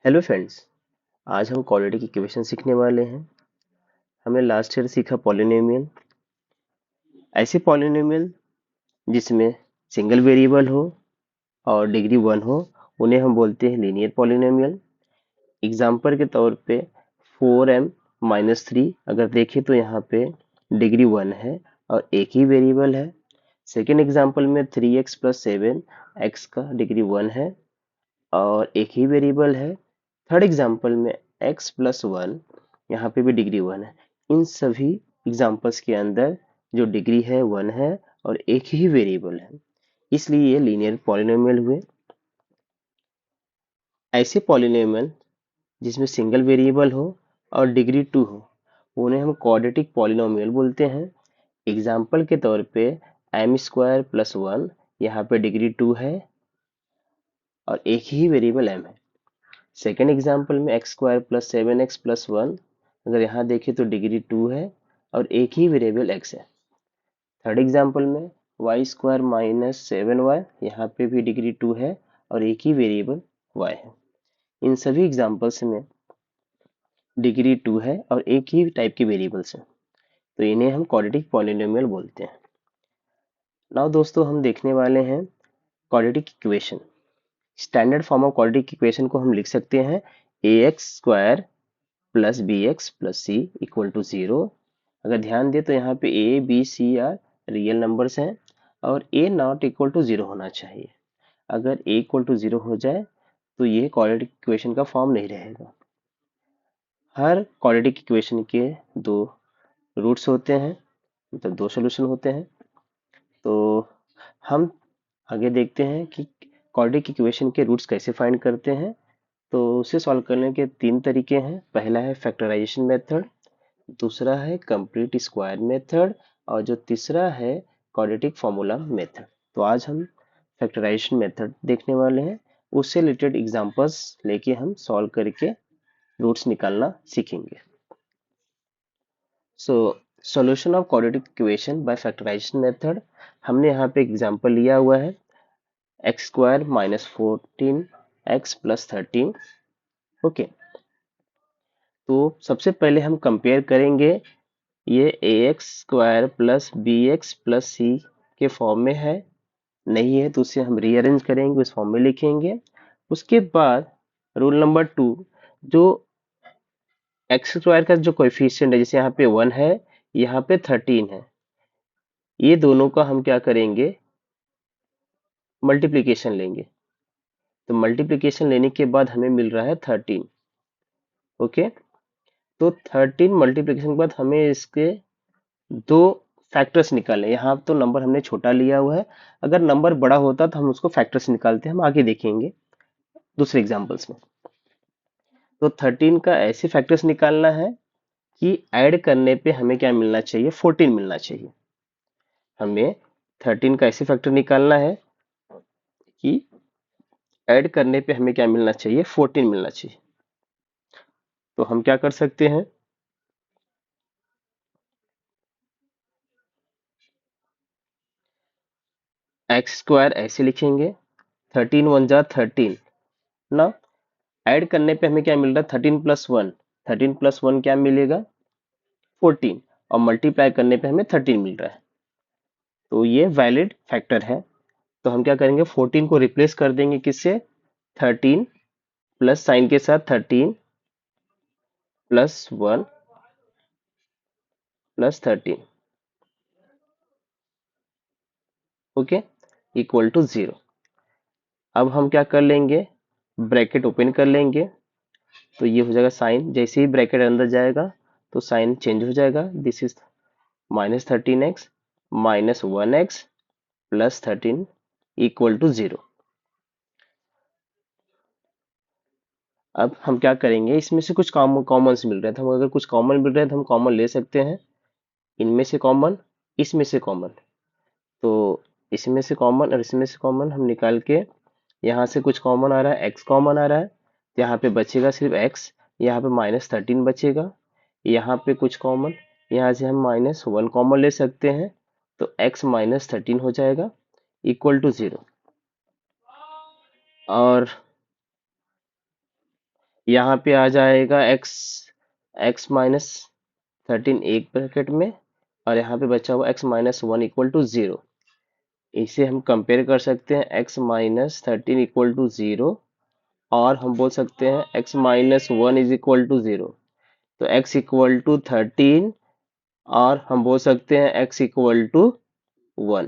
Hello friends. आज हम quadratic equation सीखने वाले हैं। हमने लास्ट ईयर सीखा पॉलिनोमियल। ऐसे पॉलिनोमियल जिसमें सिंगल वेरिएबल हो और डिग्री 1 हो उन्हें हम बोलते हैं लीनियर पॉलिनोमियल। एग्जाम्पल के तौर पे 4m-3 अगर देखें तो यहाँ पे डिग्री 1 है और एक ही वेरिएबल है। सेकेंड एग्जाम्पल में 3x + 7 x का डिग्री 1 है और एक ही वेरिएबल है। थर्ड एग्जाम्पल में x + 1 यहाँ पे भी डिग्री 1 है। इन सभी एग्जाम्पल्स के अंदर जो डिग्री है 1 है और एक ही वेरिएबल है, इसलिए ये लीनियर पॉलिनोमियल हुए। ऐसे पॉलिनोमियल जिसमें सिंगल वेरिएबल हो और डिग्री 2 हो उन्हें हम क्वाड्रेटिक पॉलिनोमियल बोलते हैं। एग्जाम्पल के तौर पे m² + 1 यहाँ पे डिग्री 2 है और एक ही वेरिएबल m है। सेकेंड एग्जाम्पल में x² + 7x + 1 अगर यहाँ देखें तो डिग्री 2 है और एक ही वेरिएबल x है। थर्ड एग्जाम्पल में y² - 7y यहाँ पे भी डिग्री 2 है और एक ही वेरिएबल y है। इन सभी एग्जाम्पल्स में डिग्री 2 है और एक ही टाइप के वेरिएबल्स हैं, तो इन्हें हम क्वाड्रेटिक पॉलिनोमियल बोलते हैं। नाउ दोस्तों, हम देखने वाले हैं quadratic equation. Standard form of quadratic equation को हम लिख सकते हैं ax² + bx + c = 0। अगर ध्यान दें तो यहाँ पे a b c are real numbers हैं और a ≠ 0 होना चाहिए। अगर a = 0 हो जाए तो ये क्वाड्रेटिक इक्वेशन का फॉर्म नहीं रहेगा। हर क्वाड्रेटिक इक्वेशन के दो रूट्स होते हैं, मतलब दो सोल्यूशन होते हैं। तो हम आगे देखते हैं कि क्वाड्रेटिक इक्वेशन के रूट्स कैसे फाइंड करते हैं। तो उसे सॉल्व करने के तीन तरीके हैं। पहला है फैक्टराइजेशन मेथड, दूसरा है कंप्लीट स्क्वायर मेथड और जो तीसरा है क्वाड्रेटिक फॉर्मूला मेथड। तो आज हम फैक्टराइजेशन मेथड देखने वाले हैं। उससे रिलेटेड एग्जांपल्स लेके हम सॉल्व करके रूट्स निकालना सीखेंगे। So solution of quadratic equation by factorization method, हमने यहाँ पे एग्जांपल लिया हुआ है x² - 14x + 13। ओके, तो सबसे पहले हम कंपेयर करेंगे। ये ax² + bx + c के फॉर्म में है, नहीं है तो उसे हम रीअरेंज करेंगे, उस फॉर्म में लिखेंगे। उसके बाद रूल नंबर 2, जो x² का जो कोएफिशिएंट है, जैसे यहाँ पे 1 है, यहाँ पे 13 है, ये दोनों का हम क्या करेंगे, मल्टीप्लीकेशन लेंगे। तो मल्टीप्लीकेशन लेने के बाद हमें मिल रहा है 13। ओके, तो 13 मल्टीप्लीकेशन के बाद हमें इसके दो फैक्टर्स निकालने। यहाँ तो नंबर हमने छोटा लिया हुआ है, अगर नंबर बड़ा होता तो हम उसको फैक्टर्स निकालते हैं, हम आगे देखेंगे दूसरे एग्जांपल्स में। तो 13 का ऐसे फैक्टर्स निकालना है कि ऐड करने पे हमें क्या मिलना चाहिए, 14 मिलना चाहिए। हमें 13 का ऐसे फैक्टर निकालना है कि ऐड करने पे हमें क्या मिलना चाहिए, 14 मिलना चाहिए। तो हम क्या कर सकते हैं, x² ऐसे लिखेंगे, 13 × 1 = 13 ना। ऐड करने पे हमें क्या मिल रहा है, 13 + 1, 13 + 1 क्या मिलेगा, 14, और मल्टीप्लाई करने पे हमें 13 मिल रहा है। तो ये वैलिड फैक्टर है। तो हम क्या करेंगे, 14 को रिप्लेस कर देंगे किससे, 13 प्लस साइन के साथ 13 + 1 + 13, ओके, = 0। अब हम क्या कर लेंगे, ब्रैकेट ओपन कर लेंगे। तो ये हो जाएगा साइन, जैसे ही ब्रैकेट अंदर जाएगा तो साइन चेंज हो जाएगा। This is -13x - 1x + 13 = 0। अब हम क्या करेंगे, इसमें से कुछ कॉमन मिल रहा है, तो हम अगर कुछ कॉमन मिल रहा है तो हम कॉमन ले सकते हैं। इनमें से कॉमन, इसमें से कॉमन, तो इसमें से कॉमन और इसमें से कॉमन हम निकाल के, यहाँ से कुछ कॉमन आ रहा है, x कॉमन आ रहा है, तो यहाँ पे बचेगा सिर्फ x, यहाँ पे -13 बचेगा। यहाँ पे कुछ कॉमन, यहाँ से हम -1 कॉमन ले सकते हैं, तो x - 13 हो जाएगा = 0। और यहाँ पे आ जाएगा x माइनस 13 एक ब्रैकेट में, और यहाँ पे बचा हुआ x माइनस 1 इक्वल टू 0। इसे हम कंपेयर कर सकते हैं x माइनस 13 इक्वल टू 0, और हम बोल सकते हैं x minus 1 is equal to 0। तो x इक्वल टू 13, और हम बोल सकते हैं x इक्वल टू 1।